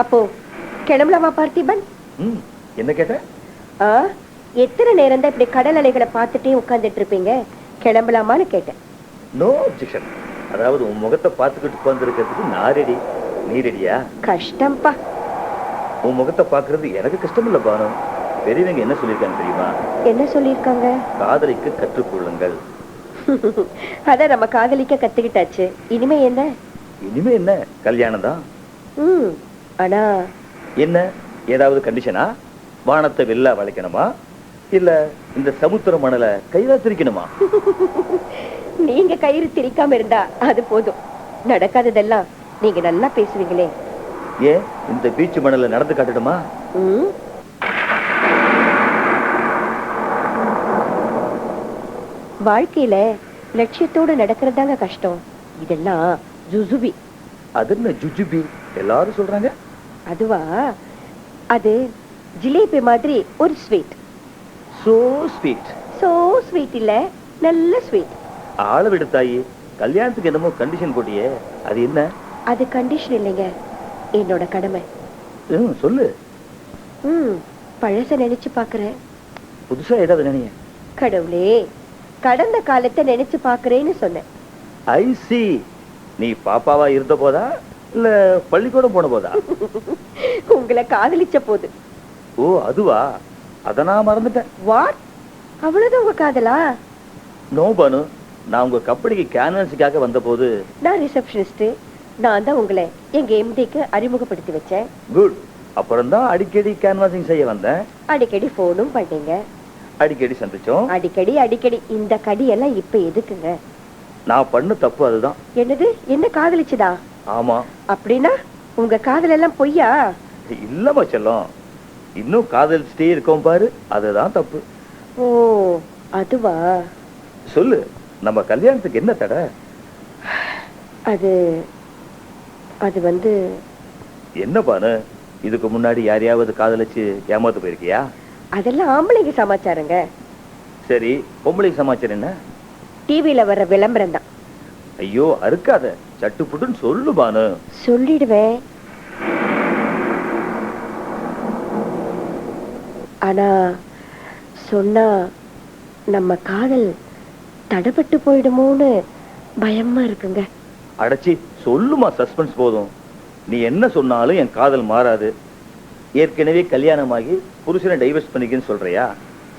அப்போ கிளம்பலாமா பார்த்திபன்? என்ன கேட்ட? எத்தனை நேரம் தான் இப்படி கடல் அலைகளை பார்த்துட்டே உட்கார்ந்துட்டு இருப்பீங்க? கிளம்பலாமான்னு கேட்டேன். No objection. அதாவது உன் முகத்தை பார்த்துக்கிட்டு உட்கார்ந்துருக்கிறதுக்கு நான் ரெடி. நீ ரெடியா? கஷ்டம்பா. உன் முகத்தை பார்க்கறது எனக்கு கஷ்டம் இல்ல பானு. பெரியவங்க என்ன சொல்லியிருக்காங்க தெரியுமா? என்ன சொல்லியிருக்காங்க? காதலிக்க கற்றுக்கொள்ளுங்கள். அத நம்ம காதலிக்க கத்துக்கிட்டாச்சு. இனிமே என்ன? இனிமே என்ன? கல்யாணம் தான். ஆனா என்ன ஏதாவது கண்டிஷனா? வானத்தை வெள்ளா வளைக்கணுமா இல்ல இந்த சமுத்திர மணலை கையில திரிக்கணுமா? நீங்க கயிறு திரிக்காம இருந்தா அது போதும். நடக்காததெல்லாம் நீங்க நல்லா பேசுவீங்களே. ஏன் இந்த பீச் மணல நடந்து காட்டணுமா? வாழ்க்கையில லட்சியத்தோடு நடக்கிறதாங்க கஷ்டம். இதெல்லாம் ஜுஜுபி. அது என்ன ஜுஜுபி? எல்லாரும் சொல்றாங்க. அதுவா, அது ஜிலேபி மாதிரி ஒரு sweet. So sweet. So sweet இல்ல, நல்ல ஸ்வீட். ஆள விடு தாயி. கல்யாணத்துக்கு என்னமோ கண்டிஷன் போட்டியே, அது என்ன? அது கண்டிஷன் இல்லைங்க, என்னோட கடமை. சொல்லு. பழச நினைச்சு பாக்குறேன். புதுசா ஏதாவது நினைய? கடவுளே, கடந்த காலத்தை நினைச்சு பாக்குறேன்னு சொன்னேன். ஐ சி. நீ பாப்பாவா இருந்த போதா இல்ல பள்ளிக்கூடம் போன போதா? உங்களை காதலிச்ச போது. ஓ அதுவா? அத நான் மறந்துட்டேன். வாட்? அவ்வளவுதான் உங்க காதலா? நோ பானு, நான் உங்க கம்பெனிக்கு கேன்வாஸுக்காக வந்த போது நான் ரிசப்ஷனிஸ்ட். நான் தான் உங்களை எங்க எம்டிக்கு அறிமுகப்படுத்தி வச்சேன். குட். அப்புறம் தான் அடிக்கடி கேன்வாசிங் செய்ய வந்தேன். அடிக்கடி போனும் பண்ணீங்க. அடிக்கடி சந்திச்சோம். அடிக்கடி அடிக்கடி. இந்த கடி எல்லாம் இப்ப எதுக்குங்க? நான் பண்ண தப்பு அதுதான். என்னது? என்ன காதலிச்சுதா? ஆமா. அப்படின்னா உங்க காதல் எல்லாம் பொய்யா? இல்லமா செல்லம், இன்னும் காதலிச்சுட்டே இருக்கோம் பாரு, அதுதான் தப்பு. ஓ அதுவா? சொல்லு, நம்ம கல்யாணத்துக்கு என்ன தடை? அது அது வந்து என்ன பானு, இதுக்கு முன்னாடி யாரையாவது காதலிச்சு ஏமாத்து போயிருக்கியா? அதெல்லாம் ஆம்பளைங்க சமாச்சாரங்க. சரி, பொம்பளைங்க சமாச்சாரம் என்ன? டிவில வர்ற விளம்பரம் தான். ஐயோ அறுக்காத, சட்டு புட்டுன்னு சொல்லு பானு. சொல்லிடுவேன். ஆனா சொன்னா நம்ம காதல் தடைப்பட்டு போயிடுமோன்னு பயமா இருக்குங்க. அடச்சி சொல்லுமா, சஸ்பென்ஸ் போதும். நீ என்ன சொன்னாலும் என் காதல் மாறாது. ஏற்கனவே கல்யாணமாகி புருஷனை டைவர்ஸ் பண்ணிக்கன்னு சொல்றியா?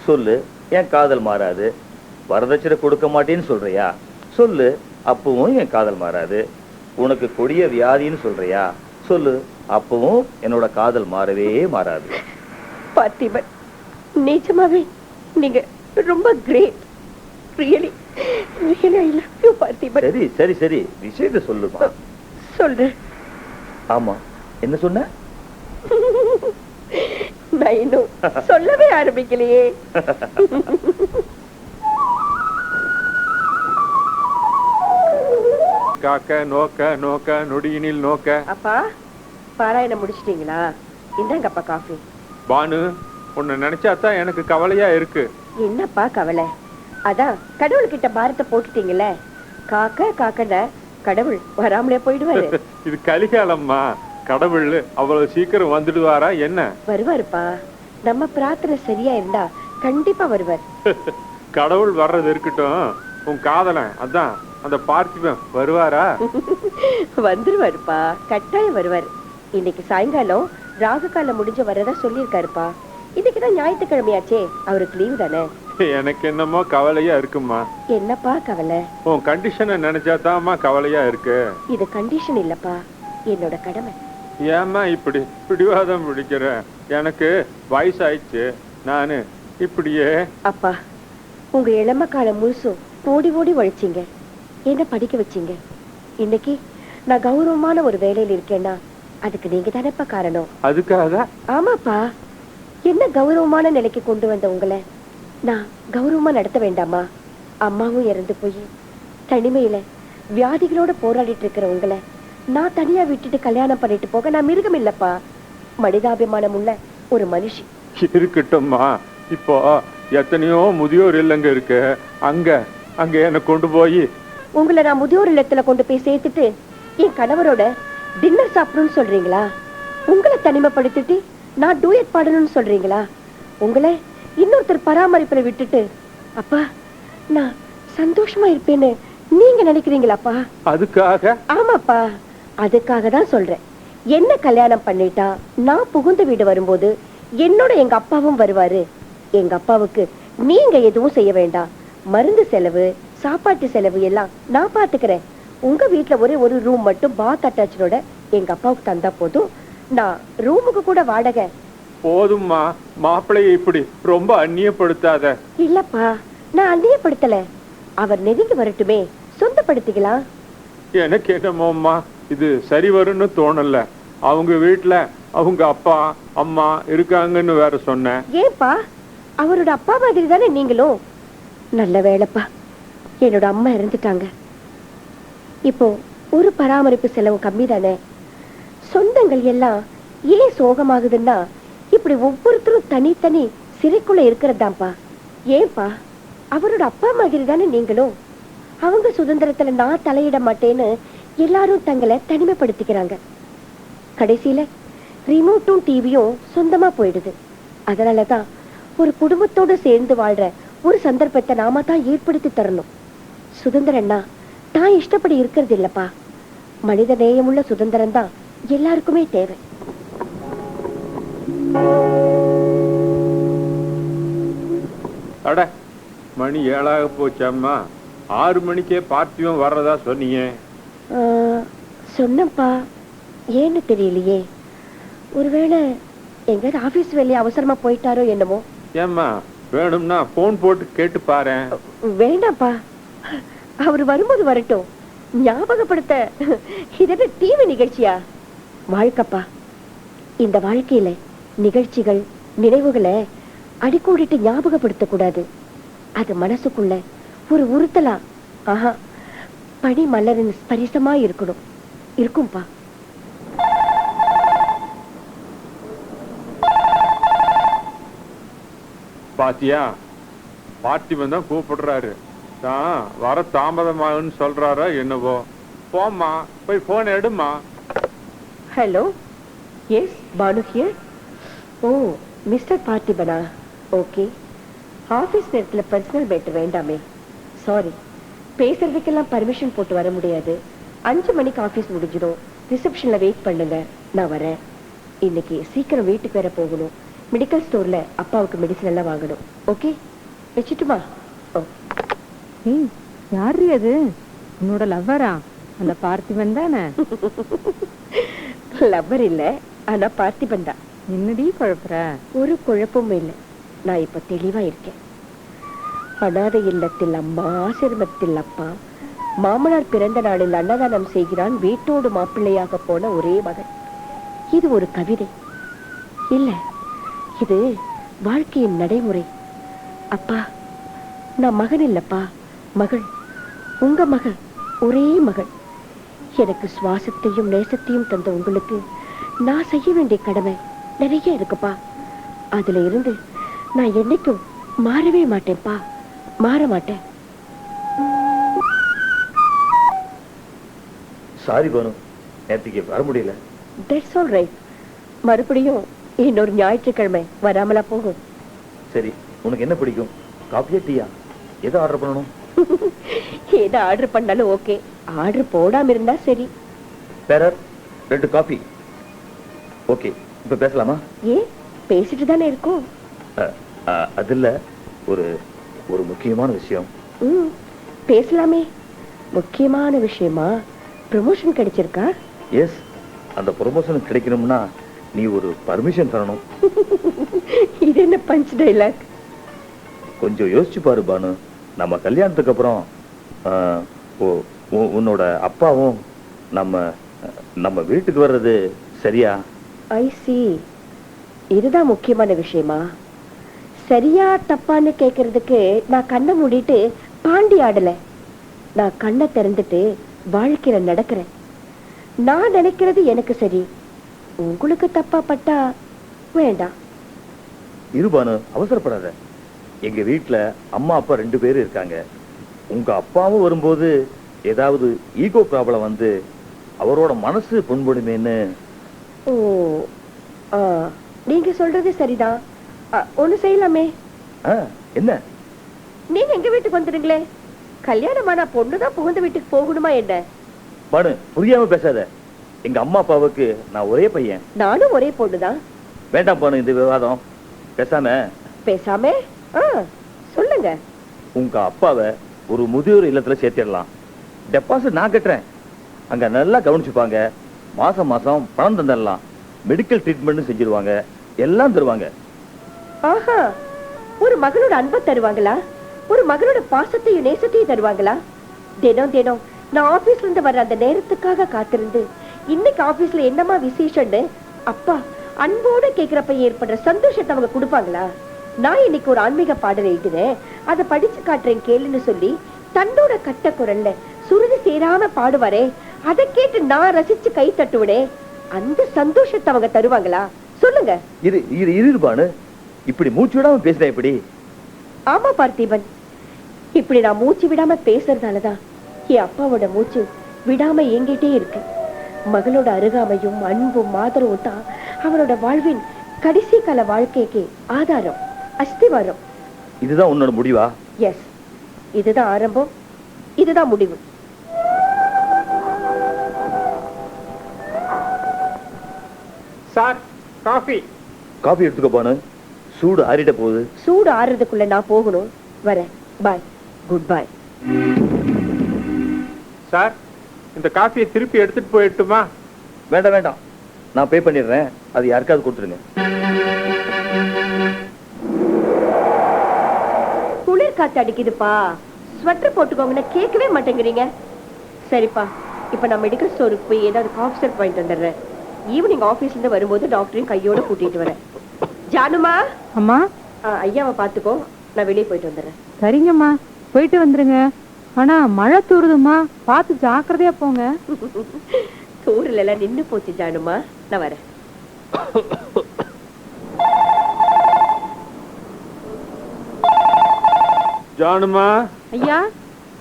சொல்லு, என் காதல் மாறாது. வரதட்சணை கொடுக்க மாட்டேன்னு சொல்றியா? சொல்லு, அப்பவும் என் காதல் மாறாது. உனக்கு கொடிய வியாதின்னு சொல்றியா? சொல்லு, அப்பவும் என்னோட காதல் மாறவே மாறாது. பார்த்திபன், நிஜமாவே நீங்க ரொம்ப great. Really really I love you Parthiban. சரி சரி சரி, விஷயத்தை சொல்லுமா. சொல்றேன். ஆமா, என்ன சொன்ன? நான் இன்னும் சொல்லவே ஆரம்பிக்கலையே. காக்க நோக்க நோக்க நொடியினில் நோக்க. அப்பா பாராயணம் முடிச்சிட்டீங்களா? இந்தாங்கப்பா காஃபி. பானு, உன்னை நினைச்சாதான் எனக்கு கவலையா இருக்கு. என்னப்பா கவலை? அதான் கடவுள்கிட்ட பாரத்தை போட்டுட்டீங்கல்ல. காக்க காக்கன கடவுள் வராமலே போயிடுவாரு. இது கலிகாலம்மா. கடவுள் அவ்வளவு சீக்கிரம் வந்துடுவாரா என்ன? வருவாருப்பா. நம்ம பிரார்த்தனை சரியா இருந்தா கண்டிப்பா வருவார். கடவுள் வர்றது இருக்கட்டும், உன் காதலன் அதான் அந்த பார்த்திபன் வருவாரா? வந்துருவாருப்பா, கட்டாயம் வருவார். இன்னைக்கு சாயங்காலம் ராகு காலம் முடிஞ்ச வரதா சொல்லியிருக்காருப்பா. இன்னைக்குதான் ஞாயிற்றுக்கிழமையாச்சே, அவருக்கு லீவு தானே. எனக்கு என்னமோ கவலையா இருக்குமா. என்னப்பா கவலை? உன் கண்டிஷனை நினைச்சாதாம்மா கவலையா இருக்கு. இது கண்டிஷன் இல்லப்பா, என்னோட கடமை. ஏம்மா இப்படி பிடிவாதம் பிடிக்கிற? எனக்கு வயசாயிடுச்சு, நானு இப்படியே. அப்பா, உங்க இளம காலம் முழுசும் ஓடி ஓடி உழைச்சிங்க, என்ன படிக்க வச்சீங்க. இன்னைக்கு நான் கௌரவமான ஒரு வேலையில இருக்கேன்னா அதுக்கு நீங்க தானேப்பா காரணம். அதுக்காக? ஆமாப்பா. என்ன கௌரவமான நிலைக்கு கொண்டு வந்த உங்களை நான் கௌரவமா நடத்த வேண்டாமா? அம்மாவும் இறந்து போய் தனிமையில வியாதிகளோட போராடிட்டு இருக்கிற உங்களை நான் தனியா விட்டுட்டு கல்யாணம் பண்ணிட்டு போக நான் மிருகம் இல்லப்பா, மனிதாபிமானம் உள்ள ஒரு மனுஷி. இருக்கட்டும்மா, இப்போ எத்தனையோ முதியோர் இல்லங்க இருக்கு, அங்க அங்க என்ன கொண்டு போய். உங்களை நான் முதியோர் இல்லத்துல கொண்டு போய் சேர்த்துட்டு என் கணவரோட டின்னர் சாப்பிடணும்னு சொல்றீங்களா? உங்களை தனிமைப்படுத்திட்டு நான் டூயட் பாடணும்னு சொல்றீங்களா? உங்களை இன்னொருத்தர் பராமரிப்புல விட்டுட்டு அப்பா நான் சந்தோஷமா இருப்பேன்னு நீங்க நினைக்கிறீங்களாப்பா? அதுக்காக? ஆமாப்பா, அதுக்காக தான் சொல்றேன். என்ன கல்யாணம் பண்ணிட்டா நான் புகுந்த வீடு வரும்போது என்னோட எங்க அப்பாவும் வருவாரு. எங்க அப்பாவுக்கு நீங்க எதுவும் செய்ய வேண்டாம். மருந்து செலவு, சாப்பாட்டு செலவு எல்லாம் நான் பாத்துக்கிறேன். உங்க வீட்டுல ஒரு ரூம் மட்டும் பாத் அட்டாச்சோட எங்க அப்பாவுக்கு தந்தா போதும். நான் ரூமுக்கு கூட வாடகை. போதும்மா, மாப்பிள்ளையை இப்படி ரொம்ப அந்நியப்படுத்தாத. இல்லப்பா, நான் அந்நியப்படுத்தல. அவர் நெருங்கி வரட்டுமே, சொந்தப்படுத்திக்கலாம். எனக்கு என்னமோம்மா இது சரி வரும்னு தோணல. அவங்க வீட்டுல அவங்க அப்பா அம்மா இருக்காங்கன்னு வேற சொன்னேன். ஏன்பா, அவரோட அப்பா மாதிரி தானே நீங்களும்? நல்ல வேலைப்பா, என்னோட அம்மா இறந்துட்டாங்க. இப்போ ஒரு பராமரிப்பு செலவு கம்மி தானே. சொந்தங்கள் எல்லாம் ஏன் சோகமாகுதுன்னா இப்படி ஒவ்வொருத்தரும் தனித்தனி சிறைக்குள்ள இருக்கிறதாம்பா. ஏன்பா, அவரோட அப்பா மாதிரி தானே நீங்களும்? அவங்க சுதந்திரத்துல நான் தலையிட மாட்டேன்னு எல்லாரும் தங்களை தனிமைப்படுத்திக்கிறாங்க. கடைசியில ரிமோட்டும் டிவியும் சொந்தமா போயிடுது. அதனாலதான் ஒரு குடும்பத்தோட சேர்ந்து வாழ்ற ஒரு சந்தர்ப்பத்தை நாம தான் ஏற்படுத்தி தரணும். சுதந்திரம்னா தான் இஷ்டப்படி இருக்கிறது இல்லப்பா. மனித நேயமுள்ள சுதந்திரம் தான் எல்லாருக்குமே தேவை. அட, மணி 7 போச்சாம்மா. 6 மணிக்கே பார்த்தியும் வர்றதா சொன்னீங்க. சொன்னப்பா, ஏன்னு தெரியலையே. ஒருவேளை எங்க ஆபீஸ் வேலையை அவசரமா போயிட்டாரோ என்னமோ. ஏம்மா, வேணும்னா போன் போட்டு கேட்டு பாரு. வேண்டாப்பா, அவர் வரும்போது வரட்டும். ஞாபகப்படுத்த இது டிவி நிகழ்ச்சியா? வாழ்க்கப்பா, இந்த வாழ்க்கையில நிகழ்ச்சிகள் நினைவுகளை அடிக்கோடிட்டு ஞாபகப்படுத்த கூடாது. அது மனசுக்குள்ள ஒரு உறுத்தலா, ஆஹா, பனி மலரின் ஸ்பரிசமா இருக்கணும். இருக்கும்பா. பாத்தியா, பார்த்திபன் தான் கூப்பிடுறாரு. தான் வர தாமதமாகுன்னு சொல்றாரா என்னவோ. போம்மா, போய் போன் எடுமா. Hello, yes, Banu here. Oh, mister பார்த்திபனா? ஓகே. ஆபீஸ் நேரத்துல பர்சனல் மேட்டர் வேண்டாமே. சாரி, பேசுறதுக்கெல்லாம் பர்மிஷன் போட்டு வர முடியாது. 5 மணிக்கு ஆபீஸ் முடிஞ்சிடும். ரிசப்ஷன்ல வெயிட் பண்ணுங்க, நான் வரேன். இன்னைக்கு சீக்கிரம் வீட்டுக்கு வேற போகணும். மெடிக்கல் ஸ்டோர்ல அப்பாவுக்கு மெடிசன் எல்லாம் வாங்கணும். ஓகே, வச்சுட்டுமா? ஓ, யாரு அது? உன்னோட லவ்வரா? அந்த பார்த்திபன் தானே? லவ்வர் இல்ல, ஆனா பார்த்திபன் தான். என்னடி குழப்பற? ஒரு குழப்பமும் இல்லை. நான் இப்ப தெளிவா இருக்கேன். அனாதை இல்லத்தில் அம்மா, ஆசிரமத்தில் அப்பா, மாமனார் பிறந்த நாளில் அன்னதானம் செய்கிறான் வீட்டோடு மாப்பிள்ளையாக போன ஒரே மகன். இது ஒரு கவிதை இல்ல, இது வாழ்க்கையின் நடைமுறை. அப்பா, நான் மகன் இல்லப்பா, மகள். உங்க மகள், ஒரே மகள். எனக்கு சுவாசத்தையும் நேசத்தையும் தந்த உங்களுக்கு நான் செய்ய வேண்டிய கடமை நிறைய இருக்குப்பா. அதுல இருந்து நான் என்னைக்கும் மாறவே மாட்டேன்ப்பா, மாற மாட்டேன். சாரி பானு, நேற்றுக்கு வர முடியல. That's all right. மறுபடியும் இன்னொரு ஞாயிற்றுக்கிழமை வராமலா போகும்? சரி, உனக்கு என்ன பிடிக்கும்? காஃபியா டீயா? எதை ஆர்டர் பண்ணணும்? எதை ஆர்டர் பண்ணாலும் ஓகே. ஆர்டர் போடாம இருந்தா சரி. வேற 2 காஃபி. ஓகே, இப்ப பேசலாமா? ஏன், பேசிட்டு தானே இருக்கும். அது இல்ல, ஒரு ஒரு முக்கியமான விஷயம். பேசலாமே. முக்கியமான விஷயமா? ப்ரமோஷன் கிடைச்சிருக்கா? எஸ், அந்த ப்ரமோஷன் கிடைக்கணும்னா நீ ஒரு பர்மிஷன் தரணும். இது என்ன பஞ்ச் டைலாக்? கொஞ்சம் யோசிச்சு பாரு பானு. நம்ம கல்யாணத்துக்கு அப்புறம் உன்னோட அப்பாவும் நம்ம வீட்டுக்கு வர்றது சரியா? ஐ சி. இதுதான் முக்கியமான விஷயமா? சரியா தப்பான்னு கேக்குறதுக்கு நான் கண்ணை மூடிட்டு பாண்டி ஆடல. நான் கண்ணை திறந்துட்டு வாழ்க்கையில நடக்கிறேன். நான் நினைக்கிறது எனக்கு சரி, உங்களுக்கு தப்பா பட்டா வேண்டாம். இருபானு, அவசரப்படாத. எங்க வீட்டுல அம்மா அப்பா 2 பேரும் இருக்காங்க. உங்க அப்பாவும் வரும்போது ஏதாவது ஈகோ ப்ராப்ளம் வந்து அவரோட மனசு புண்படுமேன்னு. ஓ, ஆ, நீங்க சொல்றது சரிதான். ஒண்ணு செய்யலாமே. என்ன? நீங்க எங்க வீட்டுக்கு வந்துடுங்களே. கல்யாணமான பொண்ணுதான் புகுந்த வீட்டுக்கு போகணுமா என்ன? பானு, புரியாம பேசாத. எங்க அம்மா அப்பாவுக்கு நான் ஒரே பையன். நானும் ஒரே பொண்ணுதான். வேண்டாம் பானு இந்த விவாதம். பேசாம சொல்லுங்க. உங்க அப்பாவை ஒரு முதியோர் இல்லத்துல சேர்த்திடலாம். டெபாசிட் நான் கட்டுறேன். அங்க நல்லா கவனிச்சுப்பாங்க. மாசம் மாசம் பணம் தந்துடலாம். மெடிக்கல் ட்ரீட்மெண்ட் செஞ்சிருவாங்க. எல்லாம் தருவாங்க. ஆஹா, ஒரு மகளோட அன்பை தருவாங்களா? ஒரு மகளோட பாசத்தையும் நேசத்தையும் தருவாங்களா? தினம் தினம் நான் ஆபீஸ்ல இருந்து வர்ற அந்த நேரத்துக்காக காத்திருந்து இன்னைக்கு ஆபீஸ்ல என்னமா விசேஷம்னு அப்பா அன்போட கேக்குறப்ப ஏற்படுற சந்தோஷத்தை அவங்க கொடுப்பாங்களா? நான் இன்னைக்கு ஒரு ஆன்மீக பாடல் எழுதினேன், அதை படிச்சு காட்டுறேன் கேளுன்னு சொல்லி தன்னோட கட்ட குரல்ல சுருதி சேராம பாடுவாரே, அதை கேட்டு நான் ரசிச்சு கை தட்டுவனே, அந்த சந்தோஷத்தை அவங்க தருவாங்களா? சொல்லுங்க. இருபானு, இப்படி மூச்சு விடாம பேசுறேன் எப்படி? ஆமா பார்த்திபன், இப்படி நான் மூச்சு விடாம பேசுறதாலதான் என் அப்பாவோட மூச்சு விடாம எங்கிட்டே இருக்கு. மகளோட அருகாமையும் அன்பும் ஆதரவும் தான் அவனோட வாழ்வின் கடைசி கால வாழ்க்கைக்கு ஆதாரம், அஸ்திவாரம். இதுதான் உன்னோட முடிவா? எஸ், இதுதான் ஆரம்பம், இதுதான் முடிவு. Sir, coffee. காஃபி எடுத்துக்க பானு, சூடு ஆறிட போகுது. சூடு ஆறுறதுக்குள்ள நான் போகணும். வரேன். பாய். குட் பாய். சார், இந்த காஃபியை திருப்பி எடுத்துட்டு போயிட்டுமா? வேண்டாம் வேண்டாம், நான் பே பண்ணிடுறேன். அது யாருக்காவது கொடுத்துருங்க. குளிர் காத்து அடிக்குதுப்பா, ஸ்வெட்டர் போட்டுக்கோங்கன்னு கேட்கவே மாட்டேங்கிறீங்க. சரிப்பா, இப்ப நான் மெடிக்கல் ஸ்டோருக்கு போய் ஏதாவது காஃப் சிரப் வாங்கிட்டு வந்துடுறேன். ஈவினிங் ஆபீஸ்ல இருந்து வரும்போது டாக்டரையும் கையோட கூட்டிட்டு வரேன். ஜானுமா. அம்மா. ஐயாவை பாத்துக்கோ, நான் வெளியே போயிட்டு வந்துடுறேன். சரிங்கம்மா, போயிட்டு வந்துருங்க. ஆனா மழை தூருதுமா, பார்த்து ஜாக்கிரதையா போங்க. தூரில் எல்லாம் நின்னு போச்சு ஜானுமா, நான் வரேன். ஜானுமா. ஐயா,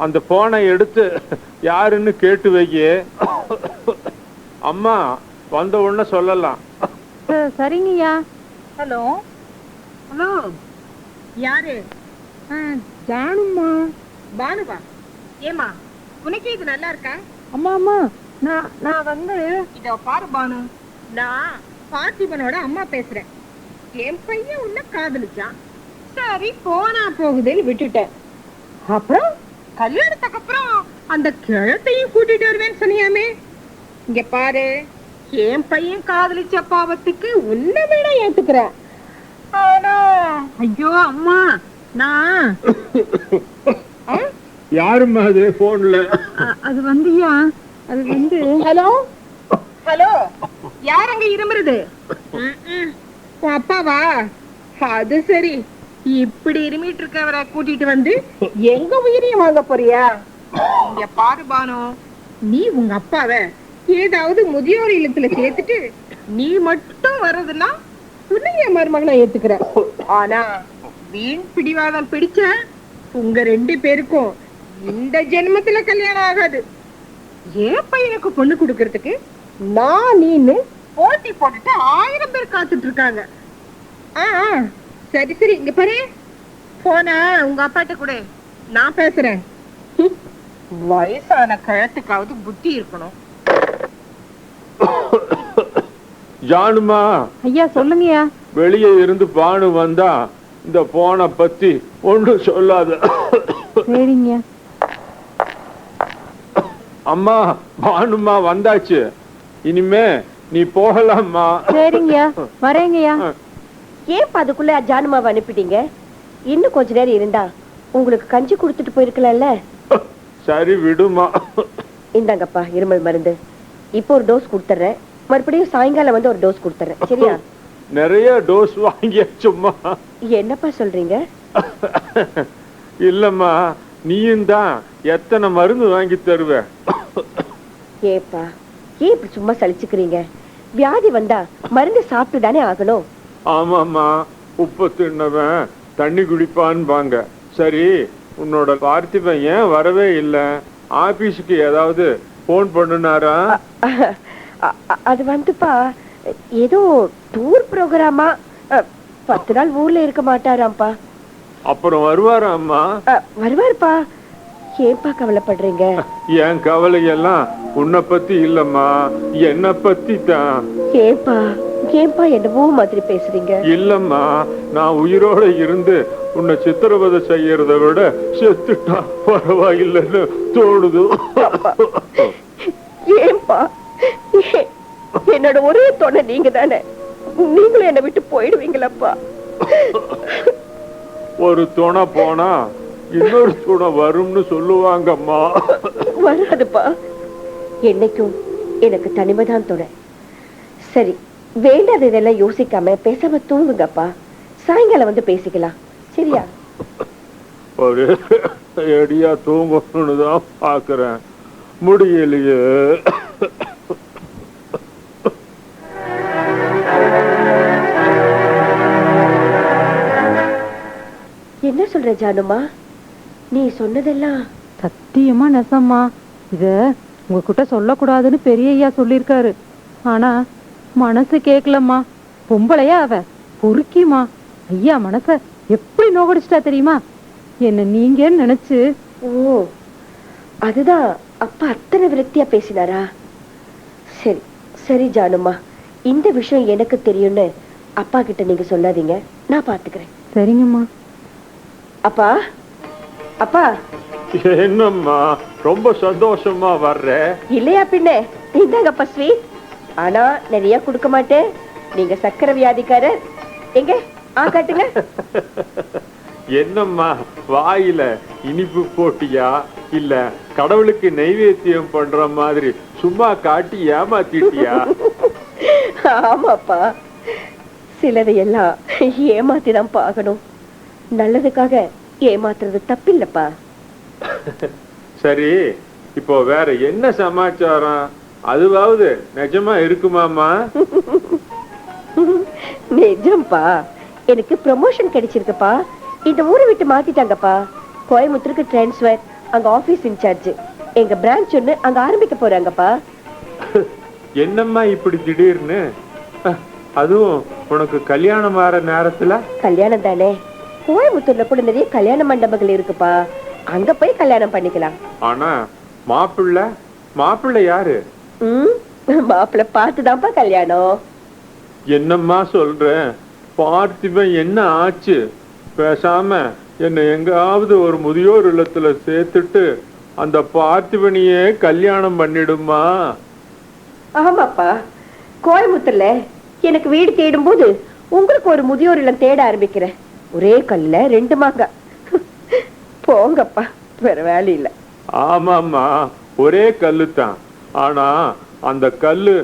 அந்த போனை எடுத்து யாருன்னு கேட்டு வைக்க. அம்மா வந்த உடனே சொல்லலாம். சரிங்கய்யா. ஹலோ ஹலோ, யாரு? ஜானுமா. பானுவா? ஏமா, உனக்கு இது நல்லா இருக்கா? அம்மா அம்மா, நான் வந்து இதோ பாரு பானு, நான் பார்த்திபனோட அம்மா பேசுறேன். என் பையன் உன்ன காதலிச்சான். சரி, போனா போகுதுன்னு விட்டுட்டேன். அப்புறம் கல்யாணத்துக்கு அப்புறம் அந்த கிழத்தையும் கூட்டிட்டு வருவேன்னு சொன்னியாமே. இங்க பாரு, என் பையன் காதலிச்ச பாவத்துக்கு உன்னை விட ஏத்துக்கிறேன். ஆனா ஐயோ அம்மா, நான் யாருமா அது போன்ல? அது வந்துயா, அது வந்து. ஹலோ ஹலோ, யார் அங்க இருமுறது? உன் அப்பாவா? அது சரி, இப்படி இருமிட்டு இருக்கவரை கூட்டிட்டு வந்து எங்க உயிரையும் வாங்க போறியா? இங்க பாரு பானு, நீ உங்க அப்பாவை ஏதாவது முதியோர் இல்லத்துல சேர்த்துட்டு நீ மட்டும் வர்றதுன்னா உன்னைய மருமகனை ஏத்துக்கிற. ஆனா வீண் பிடிவாதம் பிடிச்ச உங்க 2 பேருக்கும் இந்த ஜென்மத்துல கல்யாணம் ஆகாது. என் பையனுக்கு பொண்ணு கொடுக்கறதுக்கு நான் நீன்னு போட்டி போட்டுட்டு 1000 பேர் காத்துட்டு இருக்காங்க. சரி சரி, இங்க பாரு, போன உங்க அப்பாட்ட கூட நான் பேசுறேன். வயசான கழுத்துக்காவது புத்தி இருக்கணும். ஜானுமா. ஐயா சொல்லுங்கய்யா. வெளியே இருந்து பானு வந்தா இந்த போனை பத்தி ஒன்றும் சொல்லாத. சரிங்க. அம்மா, பானுமா வந்தாச்சு, இனிமே நீ போகலாம்மா. சரிங்க, வரேங்கய்யா. ஏன் அதுக்குள்ள ஜானுமாவை அனுப்பிட்டீங்க? இன்னும் கொஞ்ச நேரம் இருந்தா உங்களுக்கு கஞ்சி கொடுத்துட்டு போயிருக்கலாம்ல. சரி விடுமா. இந்தாங்கப்பா இருமல் மருந்து. இப்போ ஒரு டோஸ் கொடுத்துறேன், மறுபடியும் சாயங்காலம் வந்து ஒரு டோஸ் கொடுத்துறேன். சரியா? நிறைய டோஸ் வாங்கியாச்சும்மா. என்னப்பா சொல்றீங்க? இல்லம்மா, நீயும் தான் எத்தனை மருந்து வாங்கி தருவ? ஏப்பா, ஏன் இப்படி சும்மா சலிச்சுக்கிறீங்க? வியாதி வந்தா மருந்து சாப்பிட்டு தானே ஆகணும். ஆமாம்மா, உப்பு தின்னவன் தண்ணி குடிப்பான்னு வாங்க. சரி, உன்னோட பார்த்திபன் ஏன் வரவே இல்லை? ஆபீஸுக்கு ஏதாவது போன் பண்ணுனாரா? அது வந்துப்பா, ஏதோ டூர் ப்ரோக்ராமா 10 நாள் ஊர்ல இருக்க மாட்டாராம்ப்பா. அப்புறம் வருவாரா அம்மா? வருவாருப்பா. ஏன்பா கவலைப்படுறீங்க? என் கவலையெல்லாம் உன்னை பத்தி இல்லம்மா, என்ன பத்தி தான். ஏன்பா என்னவோ மாதிரி பேசுறீங்க? இல்லம்மா, நான் உயிரோட இருந்து உன்னை சித்திரவதை செய்யறத விட செத்துட்டா பரவாயில்லைன்னு தோணுது. ஏன்பா? என்னோட ஒரே துணை நீங்க தானே. நீங்களும் என்னை விட்டு போயிடுவீங்களப்பா? ஒரு துணை போனா இன்னொரு துணை வரும்னு சொல்லுவாங்கம்மா. வராதுப்பா. என்னைக்கும் எனக்கு தனிமைதான் துணை. சரி, வேண்டாத இதெல்லாம் யோசிக்காம பேசாம தூங்குங்கப்பா. சாயங்காலம் வந்து பேசிக்கலாம், சரியா? ஒரு அடியா தூங்கணும்னு தான் பாக்குறேன், முடியலையே. என்ன சொல்ற ஜானுமா? நீ சொன்னதெல்லாம் சத்தியமா நெசம்மா. இத உங்ககிட்ட சொல்லக்கூடாதுன்னு பெரிய ஐயா சொல்லியிருக்காரு. ஆனா மனசு கேட்கலம்மா. பொம்பளையா அவ பொறுக்கிமா. ஐயா மனச எப்படி நோகடிச்சிட்டா தெரியுமா? என்ன நீங்க நினைச்சு. ஓ, அதுதான் அப்பா அத்தனை விரக்தியா பேசினாரா? சரி சரி ஜானுமா, இந்த விஷயம் எனக்கு தெரியும்னு அப்பா கிட்ட நீங்க சொல்லாதீங்க, நான் பாத்துக்கிறேன். சரிங்கம்மா. அப்பா அப்பா. என்னம்மா ரொம்ப சந்தோஷமா வர்ற? இல்லையா பின்ன, இந்தாங்கப்பா ஸ்வீட். ஆனா நிறைய கொடுக்க மாட்டேன், நீங்க சக்கரை வியாதிக்காரர். எங்க காட்டுங்க. என்னம்மா வாயில இனிப்பு போட்டியா இல்ல கடவுளுக்கு நைவேத்தியம் பண்ற மாதிரி சும்மா காட்டி ஏமாத்திட்டியா? ஆமாப்பா, சிலதையெல்லாம் ஏமாத்திதான் பார்க்கணும். நல்லதுக்காக ஏமாத்துறது தப்பில்லப்பா. சரி, இப்போ வேற என்ன சமாச்சாரம்? அதுவாவது நிஜமா இருக்குமாமா? நிஜம்பா, எனக்கு ப்ரமோஷன் கிடைச்சிருக்குப்பா. இந்த ஊரை விட்டு மாத்திட்டாங்கப்பா. கோயம்புத்தூருக்கு டிரான்ஸ்ஃபர், அங்க ஆபீஸ் இன்சார்ஜ். எங்க பிரான்ச் ஒண்ணு அங்க ஆரம்பிக்க போறாங்கப்பா. என்னம்மா இப்படி திடீர்னு? அதுவும் உனக்கு கல்யாணம் ஆற நேரத்துல? கல்யாணம் தானே, கோயம்புத்தூர்ல கூட நிறைய கல்யாண மண்டபங்கள் இருக்குப்பா, அங்க போய் கல்யாணம் பண்ணிக்கலாம். ஆனா மாப்பிள்ளை யாரு? மாப்பிள்ளை பார்த்துதான்ப்பா கல்யாணம். என்னம்மா சொல்ற? பார்த்திபன் என்ன ஆச்சு? பேசாம என்ன எங்காவது ஒரு முதியோர் இல்லத்துல சேர்த்துட்டு அந்த பார்த்திபனையே கல்யாணம் பண்ணிடுமா? ஆமாப்பா, கோயம்புத்தூர்ல எனக்கு வீடு தேடும் போது உங்களுக்கு ஒரு முதியோர் இல்லம் தேட ஆரம்பிக்கிறேன். ஒரே கல்ல 2 மாங்காய். போங்கப்பா, வேற வேலை இல்ல. ஆமாம்மா, ஒரே கல்லு தான். ஆனா அந்த கல்லு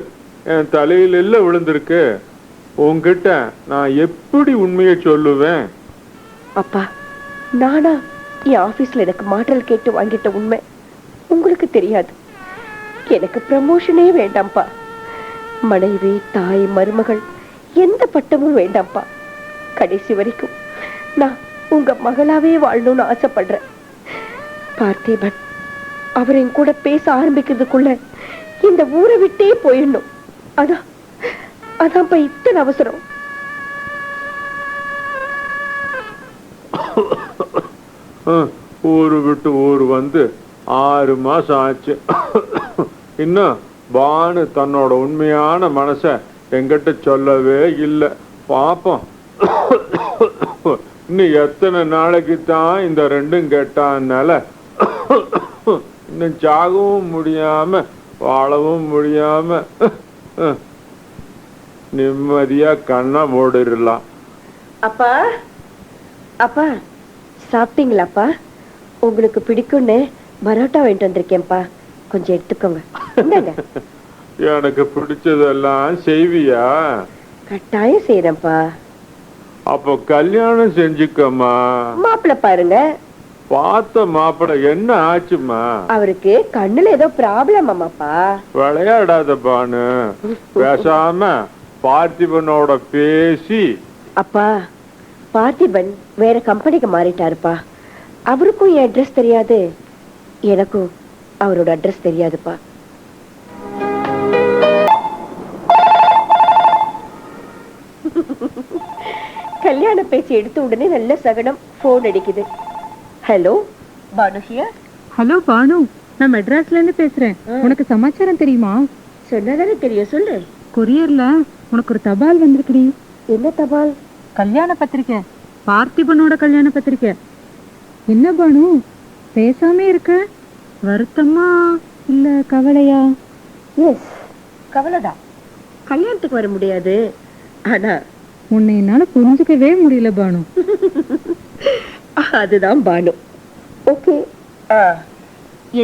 என் தலையில விழுந்திருக்கு. உன்கிட்ட நான் எப்படி உண்மையை சொல்லுவேன்? அப்பா, நானா என் ஆபீஸ்ல எனக்கு மாற்றல் கேட்டு வாங்கிட்ட உண்மை உங்களுக்கு தெரியாது. எனக்கு ப்ரமோஷனே வேண்டாம்ப்பா. மனைவி, தாய், மருமகள் எந்த பட்டமும் வேண்டாம்ப்பா. கடைசி வரைக்கும் நான் உங்க மகளாவே வாழணும்னு ஆசைப்படுறேன். பார்த்திபன் அவர் என் கூட பேச ஆரம்பிக்கிறதுக்குள்ள இந்த ஊரை விட்டே போயிடணும். அதான்ப்பா இத்தனை அவசரம். ஊரு விட்டு ஊரு வந்து 6 மாசம் ஆச்சு. இன்னும் பானு தன்னோட உண்மையான மனச என்கிட்ட சொல்லவே இல்லை. பாப்போம் இன்னும் எத்தனை நாளைக்கு தான் இந்த ரெண்டும் கேட்டான்னால இன்னும் சாகவும் முடியாம வாழவும் முடியாம நிம்மதியா கண்ணா மூடிடலாம். அப்பா அப்பா, சாப்பிட்டீங்களாப்பா? உங்களுக்கு பிடிக்கும்னு பரோட்டா வாங்கிட்டு வந்திருக்கேன்ப்பா, கொஞ்சம் எடுத்துக்கோங்க. எனக்கு பிடிச்சதெல்லாம் செய்வியா? கட்டாயம் செய்யறேன்ப்பா. அப்போ கல்யாணம் செஞ்சுக்கம்மா. மாப்பிள்ள பாருங்க. பார்த்த மாப்பிள்ள என்ன ஆச்சுமா? அவருக்கு கண்ணுல ஏதோ ப்ராப்ளம். அம்மாப்பா விளையாடாத பானு, பேசாம பார்த்திபனோட பேசி. அப்பா, பார்த்திபன் வேற கம்பெனிக்கு மாறிட்டாருப்பா. அவருக்கும் என் அட்ரஸ் தெரியாது, எனக்கும் அவரோட அட்ரஸ் தெரியாதுப்பா. கல்யாண பேச்சு எடுத்த உடனே நல்ல சகனம். போன் அடிக்குது. Hello, Banu here. Hello Banu, நான் மெட்ராஸ்ல இருந்து பேசுறேன். உனக்கு சமாச்சாரம் தெரியுமா? சொன்னதானே தெரியும், சொல்லு. கொரியர்ல உனக்கு ஒரு தபால் வந்திருக்குடி. என்ன தபால்? கல்யாண பத்திரிக்கை, பார்த்திபனோட கல்யாண பத்திரிக்கை. என்ன பானு பேசாமே இருக்க? வருத்தமா இல்ல கவலையா? எஸ், கவலைதான். கல்யாணத்துக்கு வர முடியாது. ஆனா உன்னை என்னால புரிஞ்சுக்கவே முடியல பானு. அதுதான் பானு. ஓகே,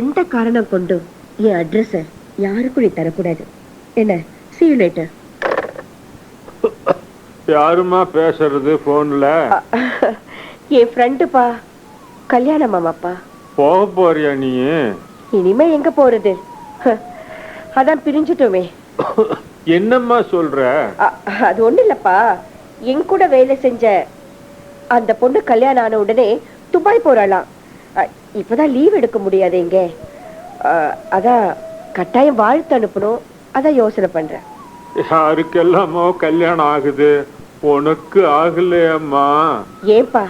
எந்த காரணம் கொண்டும் என் அட்ரஸ யாருக்கும் நீ தரக்கூடாது. என்ன? see you later. யாருமா பேசுறது போன்ல? என் ஃப்ரெண்டுப்பா, கல்யாண மாமாப்பா. போக போறியா நீ? இனிமே எங்க போறது? அதான் பிரிஞ்சுட்டோமே. என்னம்மா சொல்ற? அது ஒண்ணு இல்லப்பா, என் கூட வேலை செஞ்ச அந்த பொண்ணு கல்யாணம் ஆன உடனே துபாய் போறாளாம். இப்பதான் லீவ் எடுக்க முடியாது இங்க. அதான் கட்டாயம் வாழ்த்து அனுப்பணும். அதான் யோசனை பண்றேன். யாருக்கெல்லாமோ கல்யாணம் ஆகுது, உனக்கு ஆகலையம்மா? ஏன்பா,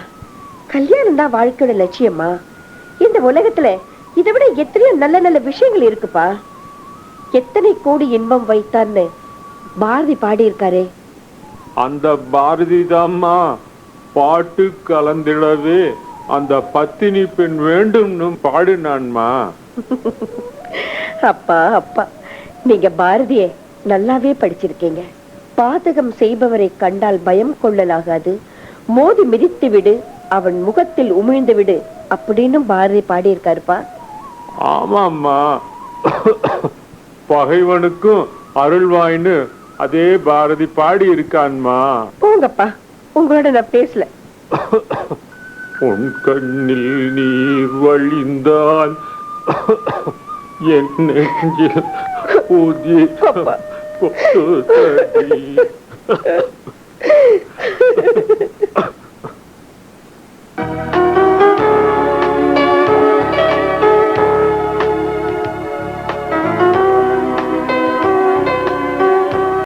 கல்யாணம் தான் வாழ்க்கையோட லட்சியமா? இந்த உலகத்துல இதை விட எத்தனையோ நல்ல நல்ல விஷயங்கள் இருக்குப்பா. எத்தனை கோடி இன்பம் வைத்தான்னு பாரதி பாடி இருக்காரே. அந்த பாரதி தாம்மா பாட்டு கலந்திடவே அந்த பத்தினி பெண் வேண்டும்னு பாடினான்மா. அப்பா அப்பா, நீங்க பாரதிய நல்லாவே படிச்சிருக்கீங்க. பாதகம் செய்பவரை கண்டால் பயம் கொள்ளலாகாது, மோதி மிதித்து விடு, அவன் முகத்தில் உமிழ்ந்து விடு அப்படின்னு பாரதி பாடி இருக்காருப்பா. ஆமாம்மா, பகைவனுக்கும் அருள்வாயின்னு அதே பாரதி பாடி இருக்கான்மா. போங்கப்பா, உங்களோட நான் பேசல. உன் கண்ணில் நீர் வழிந்தால் என் நெஞ்சில் ஊதி அப்பா. கொட்டுதடி.